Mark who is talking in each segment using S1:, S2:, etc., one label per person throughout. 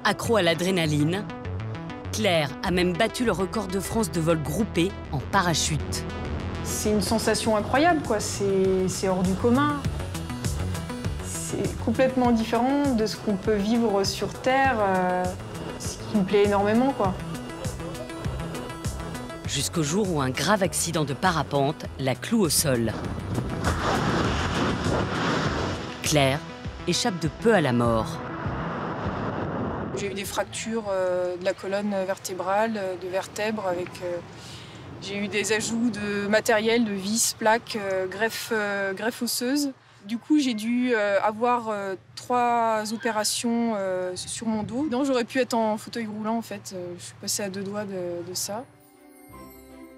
S1: Accro à l'adrénaline, Claire a même battu le record de France de vol groupé en parachute.
S2: C'est une sensation incroyable, quoi. C'est hors du commun. C'est complètement différent de ce qu'on peut vivre sur Terre, ce qui me plaît énormément, quoi.
S1: Jusqu'au jour où un grave accident de parapente la cloue au sol. Claire échappe de peu à la mort.
S2: J'ai eu des fractures de la colonne vertébrale, de vertèbres, avec... j'ai eu des ajouts de matériel, de vis, plaques, greffe osseuse. Du coup, j'ai dû avoir 3 opérations sur mon dos. Non, j'aurais pu être en fauteuil roulant, en fait. Je suis passée à 2 doigts de ça.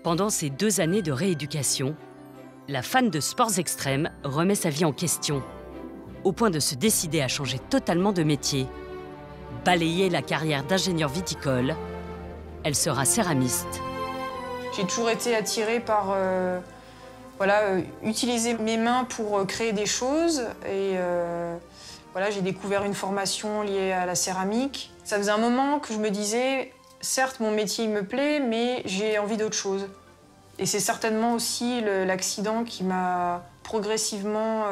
S1: Pendant ces 2 années de rééducation, la fan de sports extrêmes remet sa vie en question, au point de se décider à changer totalement de métier. Balayer la carrière d'ingénieur viticole, elle sera céramiste.
S2: J'ai toujours été attirée par utiliser mes mains pour créer des choses. Et j'ai découvert une formation liée à la céramique. Ça faisait un moment que je me disais, certes, mon métier il me plaît, mais j'ai envie d'autre chose. Et c'est certainement aussi l'accident qui m'a progressivement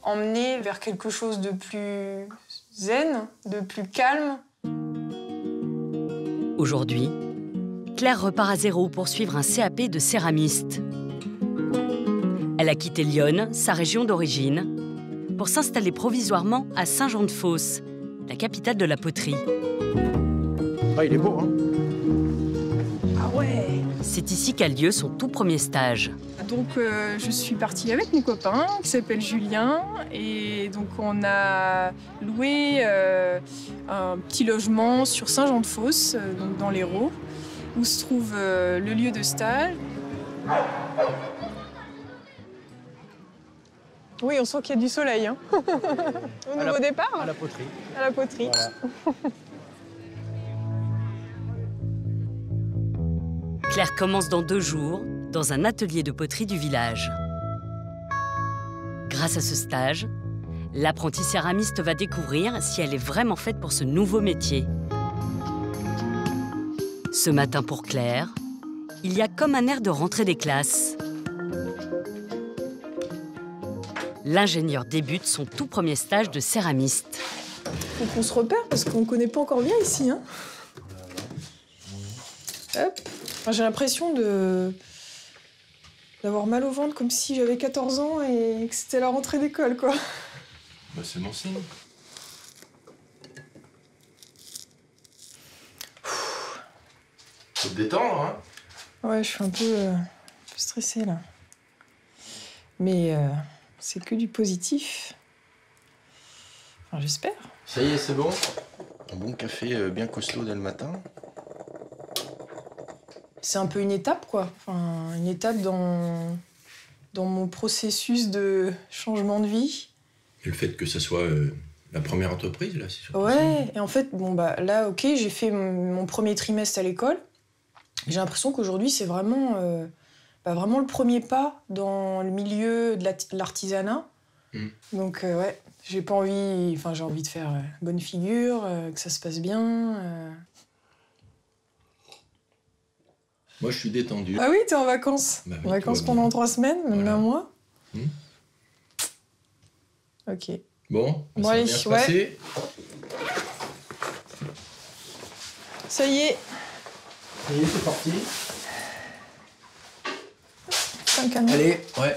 S2: emmenée vers quelque chose de plus zen, de plus calme.
S1: Aujourd'hui, Claire repart à zéro pour suivre un CAP de céramiste. Elle a quitté Lyon, sa région d'origine, pour s'installer provisoirement à Saint-Jean-de-Fosse, la capitale de la poterie.
S3: Ah, il est beau, hein?
S2: Ah ouais!
S1: C'est ici qu'a lieu son tout premier stage.
S2: Donc je suis partie avec mon copain qui s'appelle Julien et donc on a loué un petit logement sur Saint-Jean-de-Fosse, donc dans l'Hérault, où se trouve le lieu de stage. Oui, on sent qu'il y a du soleil, hein. Au nouveau départ.
S3: À la poterie.
S2: À la poterie.
S3: Voilà.
S1: Claire commence dans 2 jours dans un atelier de poterie du village. Grâce à ce stage, l'apprentie céramiste va découvrir si elle est vraiment faite pour ce nouveau métier. Ce matin pour Claire, il y a comme un air de rentrée des classes. L'ingénieur débute son tout premier stage de céramiste.
S2: Faut qu'on se repère parce qu'on ne connaît pas encore bien ici, hein. Hop. J'ai l'impression d'avoir mal au ventre comme si j'avais 14 ans et que c'était la rentrée d'école, quoi.
S4: Bah, c'est mon signe. Faut te détendre, hein?
S2: Ouais, je suis un peu stressée, là. Mais c'est que du positif. Enfin, j'espère.
S4: Ça y est, c'est bon? Un bon café bien costaud dès le matin.
S2: C'est un peu une étape, quoi. Enfin, une étape dans mon processus de changement de vie.
S4: Et le fait que ça soit la première entreprise, là, c'est sûr.
S2: Ouais, et en fait, là, ok, j'ai fait mon premier trimestre à l'école. J'ai l'impression qu'aujourd'hui, c'est vraiment, vraiment le premier pas dans le milieu de l'artisanat. Donc, ouais, j'ai envie de faire bonne figure, que ça se passe bien.
S4: Moi, je suis détendu.
S2: Ah oui, t'es en vacances?
S4: Bah oui,
S2: En vacances pendant 3 semaines, même
S4: voilà.
S2: un mois? Ok.
S4: Bon,
S2: Bon,
S4: ça va
S2: allez,
S4: bien se passer.
S2: Ça y est.
S3: Ça y est, c'est parti.
S2: Un camion.
S4: Allez, ouais.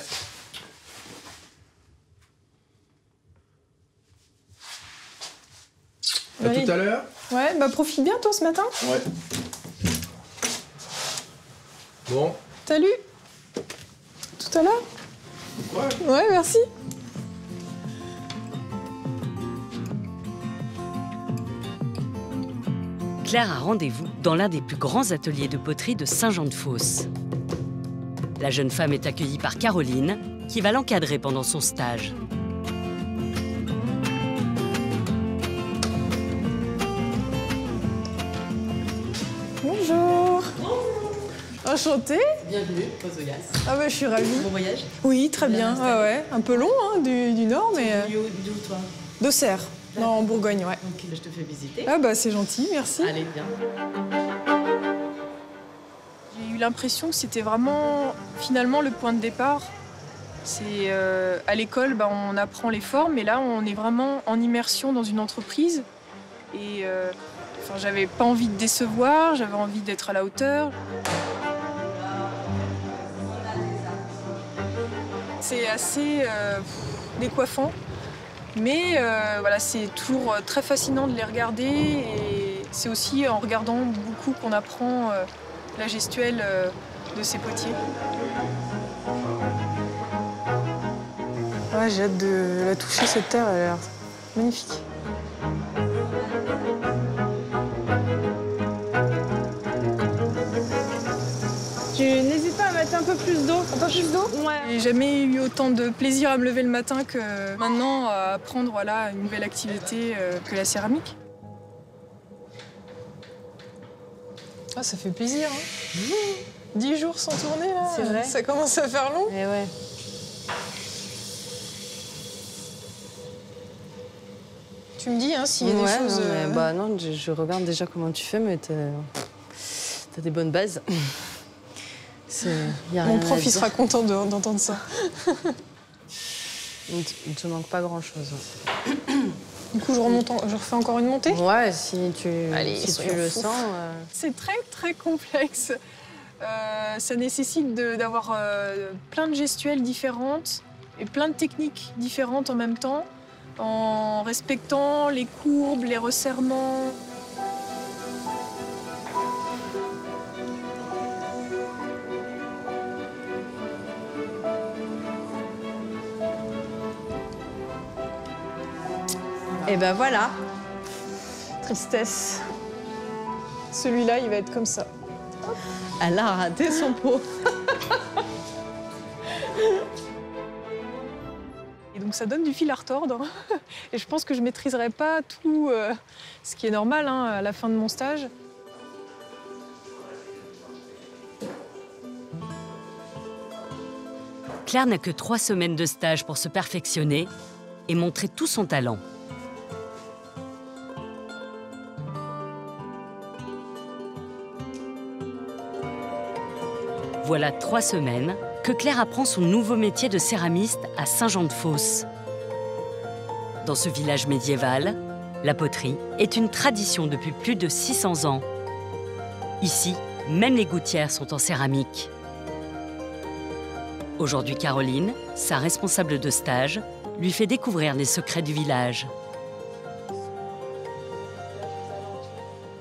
S4: À
S2: Allez.
S4: tout à l'heure.
S2: Ouais, profite bien, toi, ce matin.
S4: Ouais. Bon.
S2: Salut. Tout à l'heure.
S4: Ouais.
S2: Ouais, merci.
S1: Claire a rendez-vous dans l'un des plus grands ateliers de poterie de Saint-Jean-de-Fosse. La jeune femme est accueillie par Caroline, qui va l'encadrer pendant son stage.
S2: Bonjour. Enchantée.
S5: Bienvenue aux Oyaces.
S2: Ah je suis ravie.
S5: Bon voyage.
S2: Oui, très bien.
S5: Bien installé.
S2: Ouais. Un peu long, hein, du nord, mais...
S5: D'où toi?
S2: d'Auxerre. Non, en Bourgogne, ouais.
S5: Ok, je te fais visiter.
S2: Ah bah c'est gentil, merci.
S5: Allez, viens.
S2: J'ai eu l'impression que c'était vraiment, finalement, le point de départ. C'est à l'école, bah, on apprend les formes, mais là, on est vraiment en immersion dans une entreprise. Et enfin, j'avais pas envie de décevoir, j'avais envie d'être à la hauteur. C'est assez décoiffant, mais voilà, c'est toujours très fascinant de les regarder. Et c'est aussi en regardant beaucoup qu'on apprend la gestuelle de ces potiers. Ouais, j'ai hâte de la toucher, cette terre, elle a l'air magnifique.
S6: N'hésite pas à mettre un peu plus d'eau. Un peu plus d'eau? Ouais.
S2: J'ai jamais eu autant de plaisir à me lever le matin que maintenant à apprendre voilà, une nouvelle activité que la céramique. Ah, ça fait plaisir. Hein. 10 jours sans tourner, là.
S6: C'est vrai.
S2: Ça commence à faire long.
S6: Et ouais.
S2: Tu me dis hein, s'il y a des choses...
S6: Non, mais, bah non, je regarde déjà comment tu fais, mais t'as des bonnes bases.
S2: Mon prof, il sera content d'entendre ça.
S6: Il ne te manque pas grand-chose.
S2: Du coup, je refais encore une montée?
S6: Ouais, si tu le
S2: fous.
S6: sens.
S2: C'est très, très complexe. Ça nécessite d'avoir plein de gestuelles différentes et plein de techniques différentes en même temps, en respectant les courbes, les resserrements.
S6: Et ben voilà.
S2: Tristesse. Celui-là, il va être comme ça.
S6: Elle a raté son pot.
S2: Et donc ça donne du fil à retordre. Et je pense que je maîtriserai pas tout, ce qui est normal hein, à la fin de mon stage.
S1: Claire n'a que 3 semaines de stage pour se perfectionner et montrer tout son talent. Voilà 3 semaines que Claire apprend son nouveau métier de céramiste à Saint-Jean-de-Fosse. Dans ce village médiéval, la poterie est une tradition depuis plus de 600 ans. Ici, même les gouttières sont en céramique. Aujourd'hui, Caroline, sa responsable de stage, lui fait découvrir les secrets du village.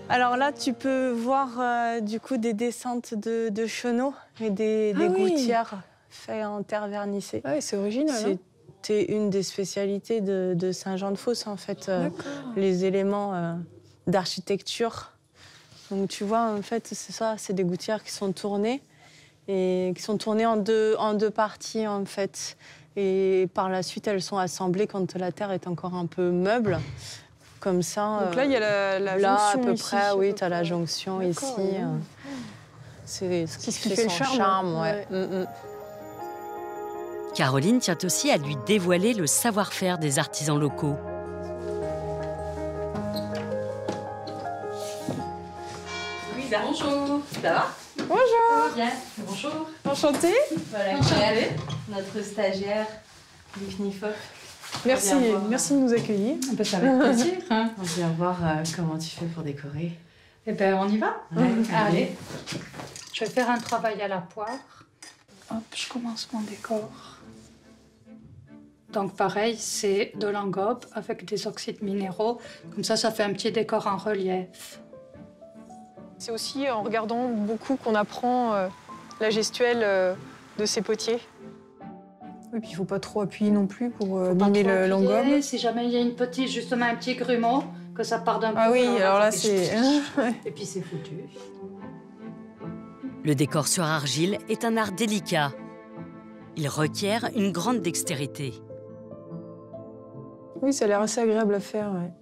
S6: Alors là, tu peux voir du coup des descentes de chenaux et des gouttières faites en terre vernissée.
S2: Ah oui, c'est original.
S6: C'était une des spécialités de Saint-Jean-de-Fosse, en fait, les éléments d'architecture. Donc tu vois, en fait, c'est ça, c'est des gouttières qui sont tournées et qui sont tournées en deux parties, en fait. Et par la suite, elles sont assemblées quand la terre est encore un peu meuble. Comme ça.
S2: Donc là, il y a la
S6: là,
S2: jonction
S6: à peu
S2: ici,
S6: près, oui, tu as la jonction ici. C'est ce qui fait son charme. Ouais.
S1: Caroline tient aussi à lui dévoiler le savoir-faire des artisans locaux.
S5: Louisa, bonjour. Ça va?
S2: Bonjour.
S5: Bien. Bonjour.
S2: Enchantée.
S5: Voilà, Claire, notre stagiaire du CNIFOP.
S2: Merci de nous accueillir.
S7: C'est avec plaisir. Hein.
S5: On vient voir comment tu fais pour décorer.
S7: Eh bien, on y va.
S5: Ouais.
S7: Allez. Je vais faire un travail à la poire. Hop, je commence mon décor. Donc pareil, c'est de l'engobe avec des oxydes minéraux. Comme ça fait un petit décor en relief.
S2: C'est aussi en regardant beaucoup qu'on apprend la gestuelle de ces potiers. Oui, puis il ne faut pas trop appuyer non plus pour donner l'engobe.
S7: Si jamais il y a justement un petit grumeau, que ça part d'un peu.
S2: Ah oui, alors là, c'est...
S7: Et puis c'est foutu.
S1: Le décor sur argile est un art délicat. Il requiert une grande dextérité.
S2: Oui, ça a l'air assez agréable à faire. Ouais.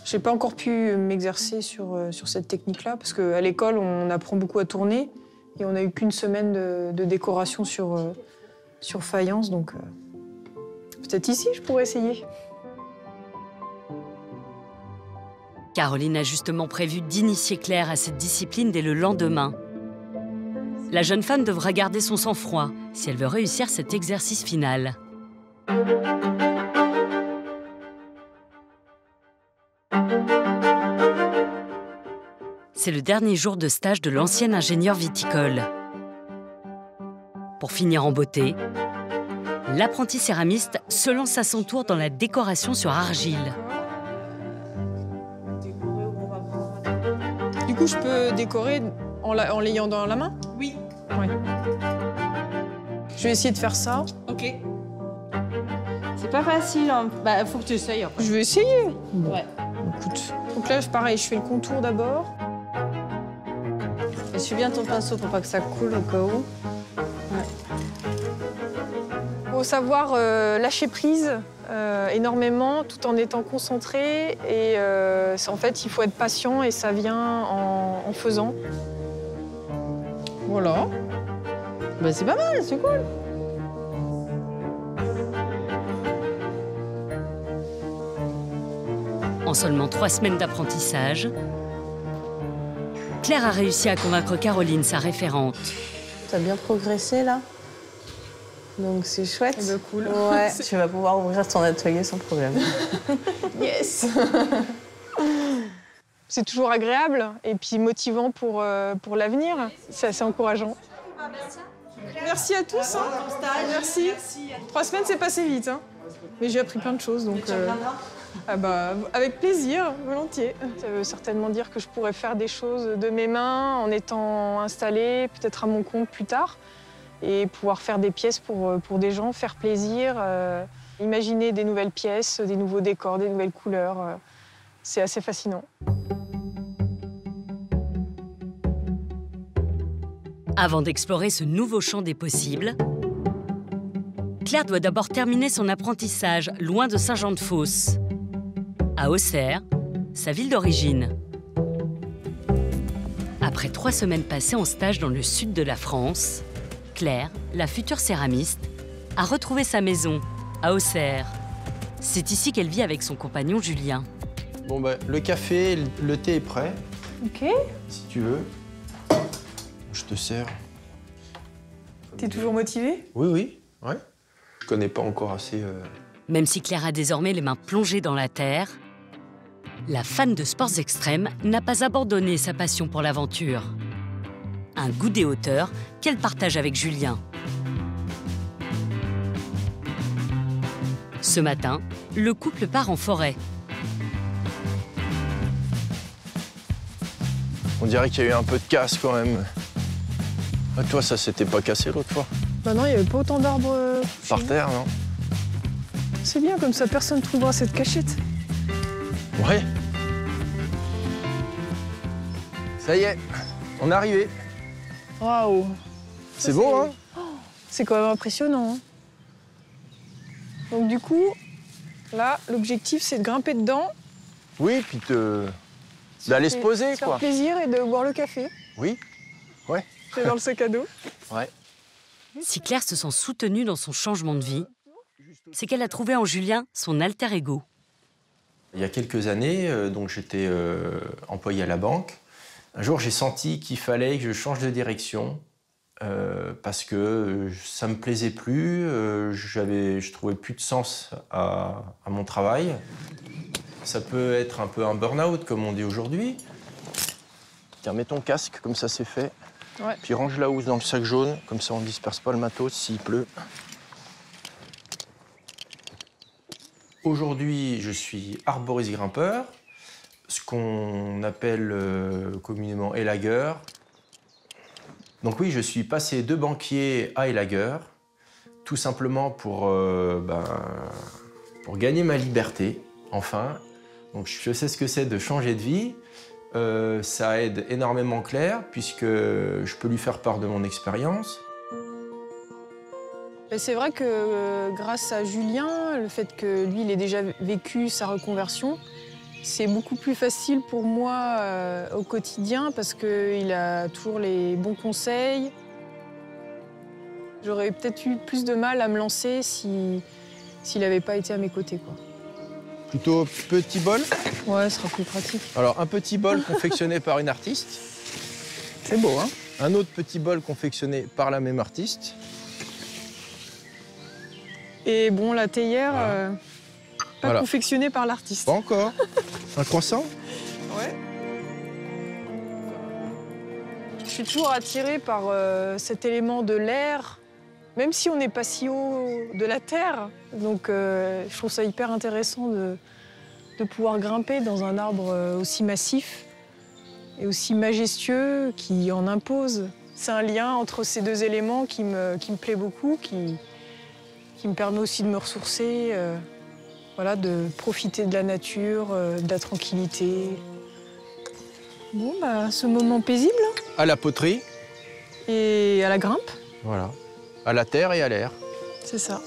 S2: Je n'ai pas encore pu m'exercer sur cette technique-là, parce qu'à l'école, on apprend beaucoup à tourner, et on n'a eu qu'une semaine de décoration sur faïence, donc peut-être ici, je pourrais essayer.
S1: Caroline a justement prévu d'initier Claire à cette discipline dès le lendemain. La jeune femme devra garder son sang-froid si elle veut réussir cet exercice final. C'est le dernier jour de stage de l'ancien ingénieur viticole. Pour finir en beauté, l'apprenti céramiste se lance à son tour dans la décoration sur argile.
S2: Du coup, je peux décorer en l'ayant dans la main?
S8: Oui.
S2: Ouais. Je vais essayer de faire ça.
S8: Ok.
S5: C'est pas facile, hein. Bah, faut que tu essayes après.
S2: Je vais essayer.
S5: Ouais.
S2: Écoute. Donc là, pareil, je fais le contour d'abord.
S6: Et suis bien ton pinceau pour pas que ça coule au cas où.
S2: Faut savoir lâcher prise énormément tout en étant concentré. Et en fait, il faut être patient et ça vient en faisant. Voilà.
S6: Bah, c'est pas mal, c'est cool.
S1: En seulement 3 semaines d'apprentissage, Claire a réussi à convaincre Caroline, sa référente.
S6: T'as bien progressé, là. Donc, c'est chouette.
S2: Eh ben, cool.
S6: Ouais, tu vas pouvoir ouvrir ton atelier sans problème.
S2: Yes. C'est toujours agréable et puis motivant pour l'avenir. C'est assez encourageant. Merci à tous. Hein. Merci. 3 semaines, c'est passé vite. Hein. Mais j'ai appris plein de choses. Donc, ah bah, avec plaisir, volontiers. Ça veut certainement dire que je pourrais faire des choses de mes mains en étant installée, peut-être à mon compte plus tard, et pouvoir faire des pièces pour des gens, faire plaisir, imaginer des nouvelles pièces, des nouveaux décors, des nouvelles couleurs. C'est assez fascinant.
S1: Avant d'explorer ce nouveau champ des possibles, Claire doit d'abord terminer son apprentissage loin de Saint-Jean-de-Fosse, à Auxerre, sa ville d'origine. Après 3 semaines passées en stage dans le sud de la France, Claire, la future céramiste, a retrouvé sa maison, à Auxerre. C'est ici qu'elle vit avec son compagnon Julien.
S4: Bon, bah, le café, le thé est prêt.
S2: Ok.
S4: Si tu veux. Je te sers.
S2: T'es toujours motivée?
S4: Oui, oui. Ouais. Je connais pas encore assez...
S1: Même si Claire a désormais les mains plongées dans la terre, la fan de sports extrêmes n'a pas abandonné sa passion pour l'aventure. Un goût des hauteurs qu'elle partage avec Julien. Ce matin, le couple part en forêt.
S4: On dirait qu'il y a eu un peu de casse quand même. Ah, toi, ça s'était pas cassé l'autre fois?
S2: Bah non, il n'y avait pas autant d'arbres.
S4: Par terre, non?
S2: C'est bien, comme ça personne ne trouvera cette cachette.
S4: Ouais. Ça y est, on est arrivé.
S2: Waouh.
S4: C'est beau, hein?
S2: C'est quand même impressionnant. Hein. Donc du coup, là, l'objectif, c'est de grimper dedans.
S4: Oui, puis d'aller se poser,
S2: se faire
S4: quoi.
S2: plaisir et de boire le café.
S4: Oui, ouais.
S2: C'est dans le sac à dos.
S4: Ouais.
S1: Si Claire se sent soutenue dans son changement de vie, c'est qu'elle a trouvé en Julien son alter ego.
S4: Il y a quelques années, donc j'étais employé à la banque. Un jour, j'ai senti qu'il fallait que je change de direction parce que ça me plaisait plus, je trouvais plus de sens à mon travail. Ça peut être un peu un burn-out, comme on dit aujourd'hui. Tiens, mets ton casque, comme ça c'est fait.
S2: Ouais.
S4: Puis range la housse dans le sac jaune, comme ça on ne disperse pas le matos s'il pleut. Aujourd'hui, je suis arboriste grimpeur, ce qu'on appelle communément élagueur. Donc oui, je suis passé de banquier à élagueur, tout simplement pour gagner ma liberté, enfin. Donc je sais ce que c'est de changer de vie. Ça aide énormément Claire, puisque je peux lui faire part de mon expérience.
S2: C'est vrai que grâce à Julien, le fait que lui, il ait déjà vécu sa reconversion, c'est beaucoup plus facile pour moi au quotidien parce qu'il a toujours les bons conseils. J'aurais peut-être eu plus de mal à me lancer s'il n'avait pas été à mes côtés, quoi.
S4: Plutôt petit bol.
S6: Ouais, ce sera plus pratique.
S4: Alors, un petit bol confectionné par une artiste.
S6: C'est beau, hein?
S4: Un autre petit bol confectionné par la même artiste.
S6: Et bon, la théière, pas confectionnée par l'artiste.
S4: Pas encore. Un croissant?
S6: Ouais. Je suis toujours attirée par cet élément de l'air, même si on n'est pas si haut de la terre. Donc je trouve ça hyper intéressant de pouvoir grimper dans un arbre aussi massif et aussi majestueux qui en impose. C'est un lien entre ces deux éléments qui me plaît beaucoup, qui me permet aussi de me ressourcer, voilà, de profiter de la nature, de la tranquillité. Bon, bah, ce moment paisible.
S4: À la poterie.
S6: Et à la grimpe.
S4: Voilà. À la terre et à l'air.
S6: C'est ça.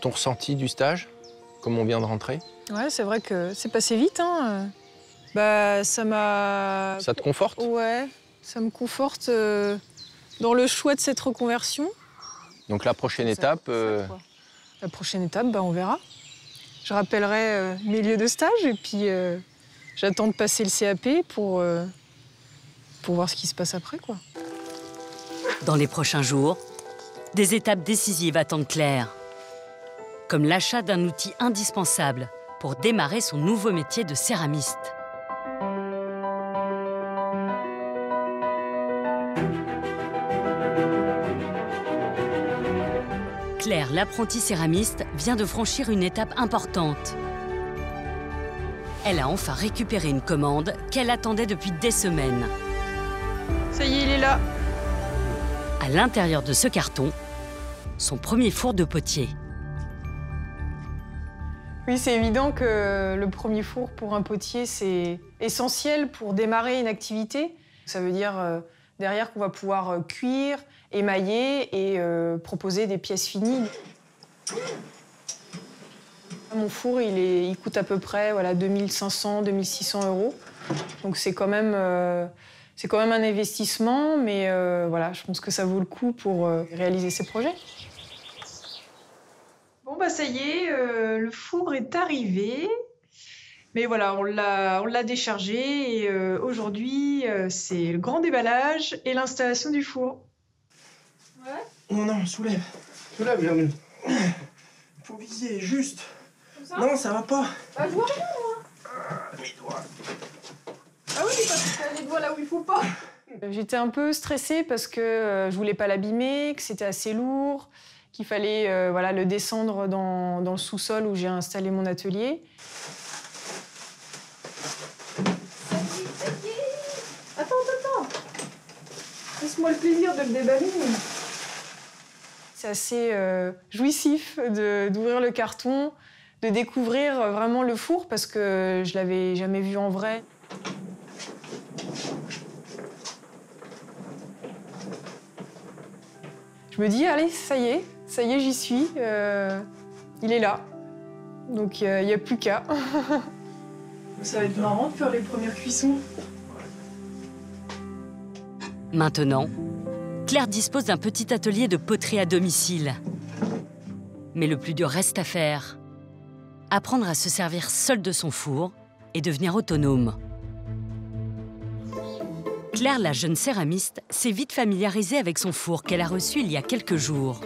S4: Ton ressenti du stage, comme on vient de rentrer?
S6: Ouais, c'est vrai que c'est passé vite, hein. Bah, ça m'a...
S4: Ça te conforte?
S6: Ouais, ça me conforte dans le choix de cette reconversion.
S4: Donc la prochaine étape...
S6: La prochaine étape, bah, on verra. Je rappellerai mes lieux de stage et puis j'attends de passer le CAP pour voir ce qui se passe après, quoi.
S1: Dans les prochains jours, des étapes décisives attendent Claire, comme l'achat d'un outil indispensable pour démarrer son nouveau métier de céramiste. Claire, l'apprentie céramiste, vient de franchir une étape importante. Elle a enfin récupéré une commande qu'elle attendait depuis des semaines.
S6: Ça y est, il est là.
S1: À l'intérieur de ce carton, son premier four de potier.
S2: Oui, c'est évident que le premier four pour un potier, c'est essentiel pour démarrer une activité. Ça veut dire derrière qu'on va pouvoir cuire, émailler et proposer des pièces finies. Mon four, il coûte à peu près 2500, 2600 euros. Donc c'est quand même un investissement, mais voilà, je pense que ça vaut le coup pour réaliser ces projets. Bon, bah ça y est, le four est arrivé. Mais voilà, on l'a déchargé et aujourd'hui, c'est le grand déballage et l'installation du four. Ouais.
S3: Non, soulève. Soulève, Germaine. Faut viser juste.
S2: Comme ça?
S3: Non, ça va pas.
S2: Bah, je vois rien, moi.
S3: Mes doigts.
S2: Ah oui, parce que t'as les doigts là où il faut pas. J'étais un peu stressée parce que je voulais pas l'abîmer, que c'était assez lourd, qu'il fallait le descendre dans le sous-sol où j'ai installé mon atelier. Attends. Laisse-moi le plaisir de le déballer. C'est assez jouissif d'ouvrir le carton, de découvrir vraiment le four parce que je l'avais jamais vu en vrai. Je me dis, allez, ça y est, j'y suis. Il est là. Donc il n'y a plus qu'à. Ça va être marrant de faire les premières cuissons.
S1: Maintenant, Claire dispose d'un petit atelier de poterie à domicile. Mais le plus dur reste à faire. Apprendre à se servir seule de son four et devenir autonome. Claire, la jeune céramiste, s'est vite familiarisée avec son four qu'elle a reçu il y a quelques jours.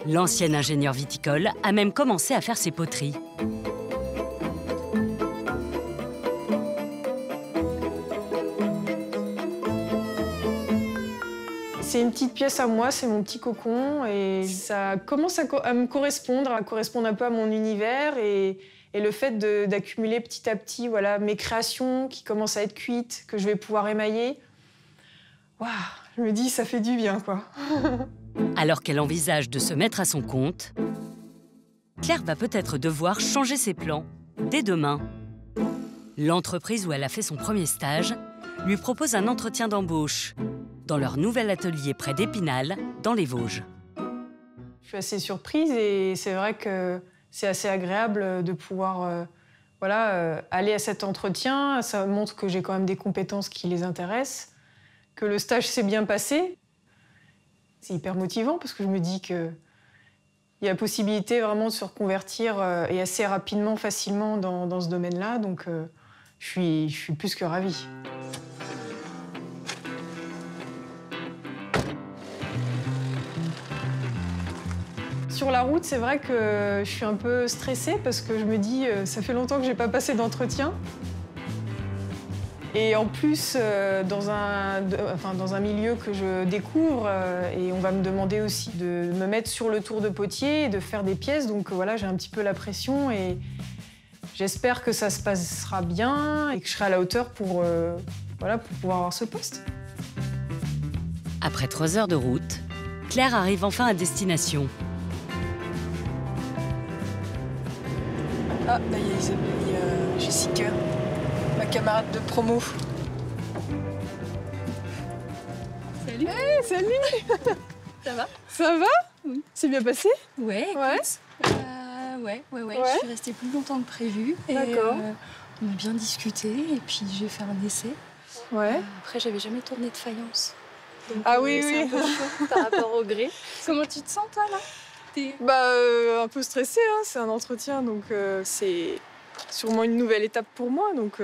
S1: L'ancienne ingénieure viticole a même commencé à faire ses poteries.
S2: C'est une petite pièce à moi, c'est mon petit cocon et ça commence à me correspondre, un peu à mon univers et le fait d'accumuler petit à petit mes créations qui commencent à être cuites, que je vais pouvoir émailler. Waouh, je me dis, ça fait du bien, quoi.
S1: Alors qu'elle envisage de se mettre à son compte, Claire va peut-être devoir changer ses plans dès demain. L'entreprise où elle a fait son premier stage lui propose un entretien d'embauche dans leur nouvel atelier près d'Épinal, dans les Vosges.
S2: Je suis assez surprise et c'est vrai que c'est assez agréable de pouvoir aller à cet entretien. Ça montre que j'ai quand même des compétences qui les intéressent, que le stage s'est bien passé. C'est hyper motivant parce que je me dis qu'il y a possibilité vraiment de se reconvertir et assez rapidement, facilement dans ce domaine-là. Donc je suis plus que ravie. Sur la route, c'est vrai que je suis un peu stressée parce que je me dis ça fait longtemps que j'ai pas passé d'entretien. Et en plus, dans un milieu que je découvre, et on va me demander aussi de me mettre sur le tour de potier et de faire des pièces. Donc voilà, j'ai un petit peu la pression et j'espère que ça se passera bien et que je serai à la hauteur pour pouvoir avoir ce poste.
S1: Après 3 heures de route, Claire arrive enfin à destination.
S2: Ah, là, il y a Isabelle, il y a Jessica, ma camarade de promo.
S8: Salut.
S2: Hey, salut.
S8: Ça va?
S2: Ça va? Oui. C'est bien passé?
S8: Ouais, écoute. Ouais. Je suis restée plus longtemps que prévu.
S2: D'accord.
S8: On a bien discuté et puis j'ai fait un essai.
S2: Ouais.
S8: Après, j'avais jamais tourné de faïence. Donc,
S2: Ah oui,
S8: c'est
S2: oui.
S8: un peu chaud par rapport au gré. Comment tu te sens, toi, là?
S2: Un peu stressée, hein. C'est un entretien, donc c'est sûrement une nouvelle étape pour moi, donc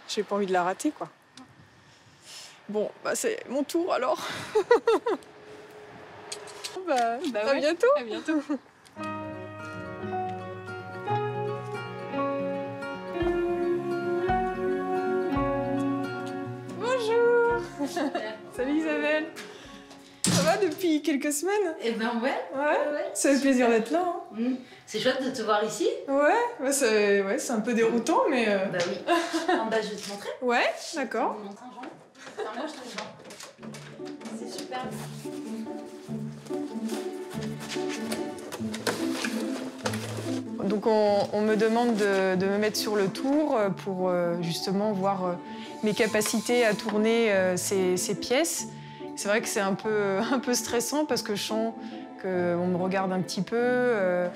S2: j'ai pas envie de la rater, quoi. Bon, c'est mon tour alors. À
S8: ouais.
S2: bientôt.
S8: À bientôt.
S2: Bonjour. Salut Isabelle. Ça va depuis quelques semaines?
S5: Eh ben ouais.
S2: Ouais. Ça fait plaisir d'être là. Hein.
S5: C'est chouette de te voir ici.
S2: Ouais, c'est un peu déroutant, mais...
S5: Bah oui. Je vais te montrer.
S2: Ouais, d'accord.
S5: Je te montre un genre. Enfin, moi, je te le vends. C'est super.
S2: Donc on me demande de me mettre sur le tour pour justement voir mes capacités à tourner ces pièces. C'est vrai que c'est un peu stressant parce que je sens qu'on me regarde un petit peu.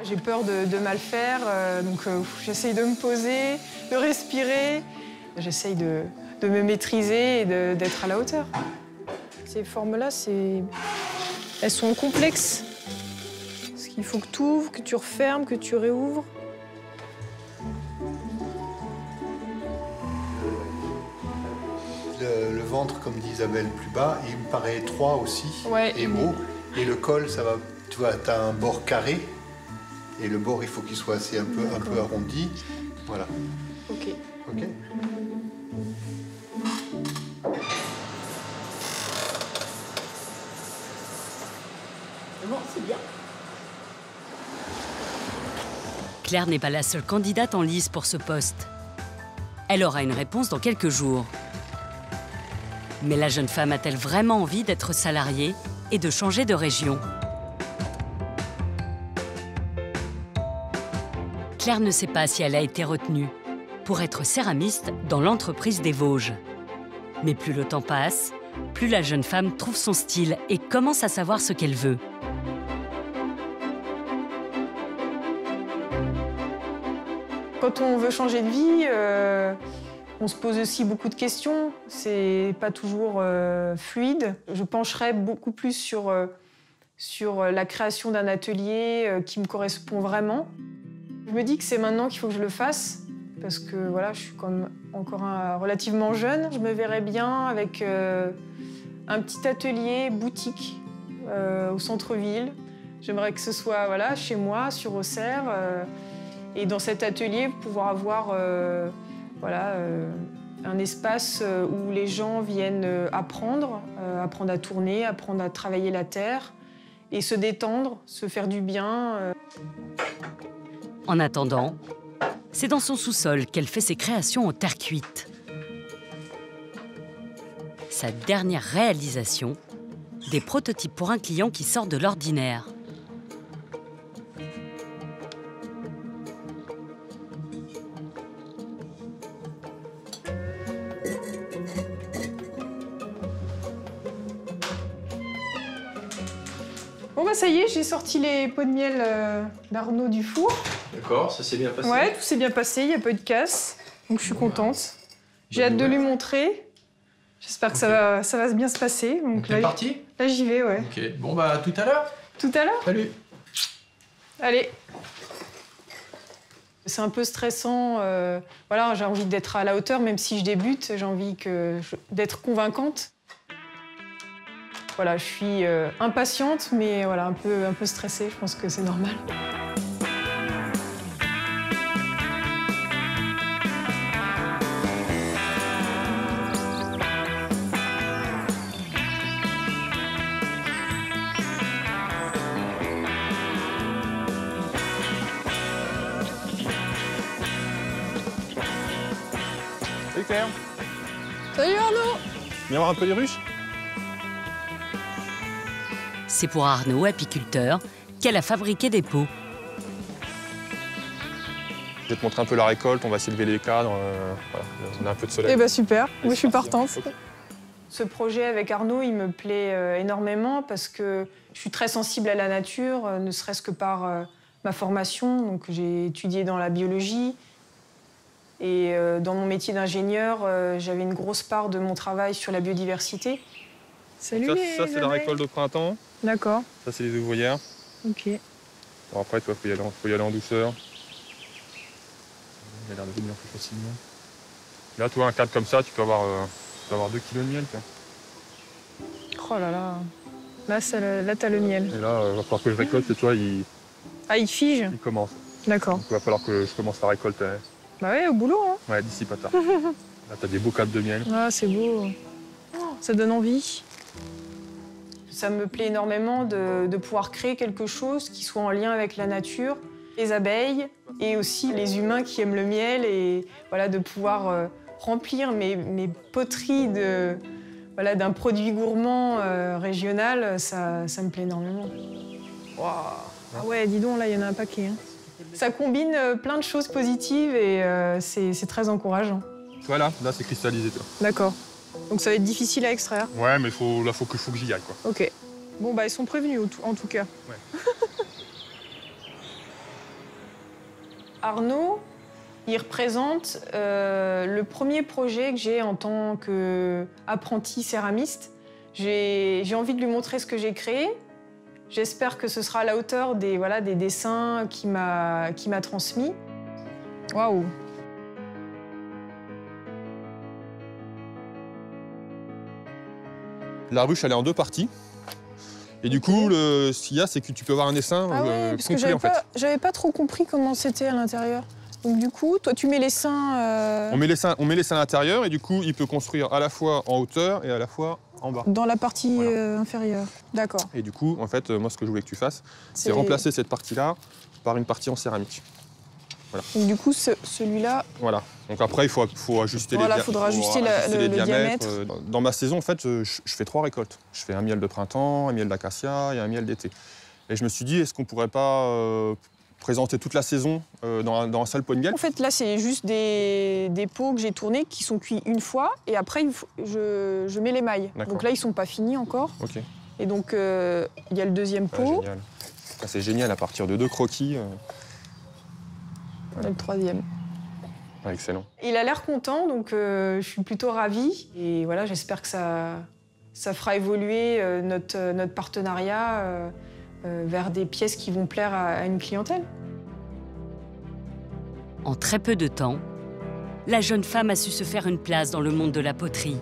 S2: J'ai peur de mal faire, donc j'essaye de me poser, de respirer. J'essaye de me maîtriser et d'être à la hauteur. Ces formes-là, elles sont complexes. Parce qu'il faut que tu ouvres, que tu refermes, que tu réouvres.
S9: Le ventre, comme dit Isabelle, plus bas, il me paraît étroit aussi,
S2: Ouais,
S9: et haut. Et le col, ça va, tu vois, t'as un bord carré, et le bord, il faut qu'il soit assez un peu arrondi. Voilà.
S2: Ok.
S9: Ok.
S5: Bon, c'est bien.
S1: Claire n'est pas la seule candidate en lice pour ce poste. Elle aura une réponse dans quelques jours. Mais la jeune femme a-t-elle vraiment envie d'être salariée et de changer de région? Claire ne sait pas si elle a été retenue pour être céramiste dans l'entreprise des Vosges. Mais plus le temps passe, plus la jeune femme trouve son style et commence à savoir ce qu'elle veut.
S2: Quand on veut changer de vie, on se pose aussi beaucoup de questions. C'est pas toujours fluide. Je pencherais beaucoup plus sur la création d'un atelier qui me correspond vraiment. Je me dis que c'est maintenant qu'il faut que je le fasse parce que voilà, je suis comme encore relativement jeune. Je me verrais bien avec un petit atelier boutique au centre-ville. J'aimerais que ce soit voilà, chez moi, sur Auxerre. Et dans cet atelier, pouvoir avoir un espace où les gens viennent apprendre à tourner, apprendre à travailler la terre et se détendre, se faire du bien.
S1: En attendant, c'est dans son sous-sol qu'elle fait ses créations en terre cuite. Sa dernière réalisation, des prototypes pour un client qui sort de l'ordinaire.
S2: Bon bah ça y est, j'ai sorti les pots de miel d'Arnaud du four.
S4: D'accord, ça s'est bien passé.
S2: Ouais, tout s'est bien passé, il n'y a pas eu de casse, donc je suis contente. J'ai hâte de lui montrer. J'espère que ça va bien se passer. Donc
S4: t'es parti?
S2: Là, j'y vais, ouais.
S4: Ok, bon bah tout à l'heure.
S2: Tout à l'heure?
S4: Salut.
S2: Allez. C'est un peu stressant. Voilà, j'ai envie d'être à la hauteur, même si je débute. J'ai envie d'être convaincante. Voilà, je suis impatiente, mais voilà, un peu stressée. Je pense que c'est normal.
S10: Salut Claire.
S6: Salut Arnaud.
S10: Viens voir un peu les ruches.
S1: C'est pour Arnaud, apiculteur, qu'elle a fabriqué des pots.
S10: Je vais te montrer un peu la récolte, on va essayer de lever les cadres. Voilà, on a un peu de soleil.
S2: Eh ben super, moi je suis partante. Ce projet avec Arnaud, il me plaît énormément parce que je suis très sensible à la nature, ne serait-ce que par ma formation. Donc j'ai étudié dans la biologie. Et dans mon métier d'ingénieur, j'avais une grosse part de mon travail sur la biodiversité.
S6: Salut.
S10: Ça c'est la récolte de printemps.
S6: D'accord.
S10: Ça c'est les ouvrières.
S6: Ok.
S10: Bon, après, il faut y aller en douceur. Il a l'air de venir plus facilement. Là, tu vois, un cadre comme ça, tu peux avoir 2 kilos de miel.
S6: Oh là là. Là, t'as le miel.
S10: Et là, il va falloir que je récolte et toi, il
S6: fige.
S10: Il commence.
S6: D'accord.
S10: Donc, il va falloir que je commence la récolte.
S6: Bah ouais, au boulot, hein.
S10: Ouais, d'ici pas tard. Là, t'as des beaux cadres de miel.
S6: Ah, c'est beau. Oh, ça donne envie.
S2: Ça me plaît énormément de pouvoir créer quelque chose qui soit en lien avec la nature, les abeilles et aussi les humains qui aiment le miel et voilà, de pouvoir remplir mes poteries d'un produit gourmand régional, ça me plaît énormément. Wow.
S6: Ah ouais, dis donc, là, il y en a un paquet. Hein.
S2: Ça combine plein de choses positives et c'est très encourageant.
S10: Voilà, là, c'est cristallisé, toi.
S6: D'accord. Donc ça va être difficile à extraire.
S10: Ouais, mais là, faut que j'y aille, quoi.
S6: Ok. Bon, bah, ils sont prévenus, en tout cas.
S10: Ouais.
S2: Arnaud, il représente le premier projet que j'ai en tant qu'apprenti céramiste. J'ai envie de lui montrer ce que j'ai créé. J'espère que ce sera à la hauteur des dessins qu'il m'a transmis. Waouh!
S10: La ruche, elle est en 2 parties. Et du coup, ce qu'il y a, c'est que tu peux avoir un dessin complet, en fait.
S6: J'avais pas trop compris comment c'était à l'intérieur. Donc du coup, toi, tu mets les seins...
S10: On met les seins à l'intérieur et du coup, il peut construire à la fois en hauteur et à la fois en bas.
S6: Dans la partie inférieure. D'accord.
S10: Et du coup, en fait, moi, ce que je voulais que tu fasses, c'est remplacer cette partie-là par une partie en céramique. Voilà.
S6: Donc du coup, celui-là...
S10: Voilà. Donc après, il faut ajuster les diamètres. Dans ma saison, en fait, je fais 3 récoltes. Je fais un miel de printemps, un miel d'acacia et un miel d'été. Et je me suis dit, est-ce qu'on pourrait pas présenter toute la saison dans un seul pot de miel?
S6: En fait, là, c'est juste des pots que j'ai tournés qui sont cuits une fois et après, je mets l'émail. Donc là, ils sont pas finis encore.
S10: Ok.
S6: Et donc, il y a le deuxième pot.
S10: Génial. C'est génial, à partir de 2 croquis.
S6: Et le troisième.
S10: Ah, excellent.
S2: Il a l'air content, donc je suis plutôt ravie. Et voilà, j'espère que ça fera évoluer notre partenariat vers des pièces qui vont plaire à une clientèle.
S1: En très peu de temps, la jeune femme a su se faire une place dans le monde de la poterie.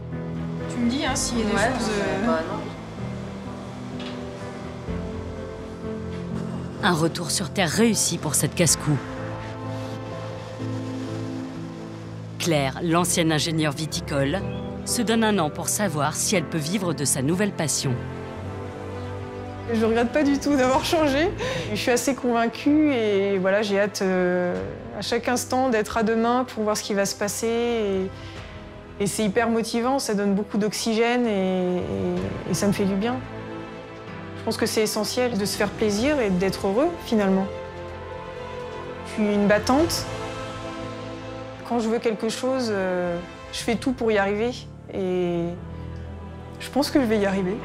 S2: Tu me dis s'il y a des choses...
S5: Bah non.
S1: Un retour sur Terre réussi pour cette casse-cou. Claire, l'ancienne ingénieure viticole, se donne un an pour savoir si elle peut vivre de sa nouvelle passion.
S2: Je ne regrette pas du tout d'avoir changé. Je suis assez convaincue et voilà, j'ai hâte à chaque instant d'être à demain pour voir ce qui va se passer. Et c'est hyper motivant, ça donne beaucoup d'oxygène et ça me fait du bien. Je pense que c'est essentiel de se faire plaisir et d'être heureux finalement. Je suis une battante. Quand je veux quelque chose, je fais tout pour y arriver et je pense que je vais y arriver.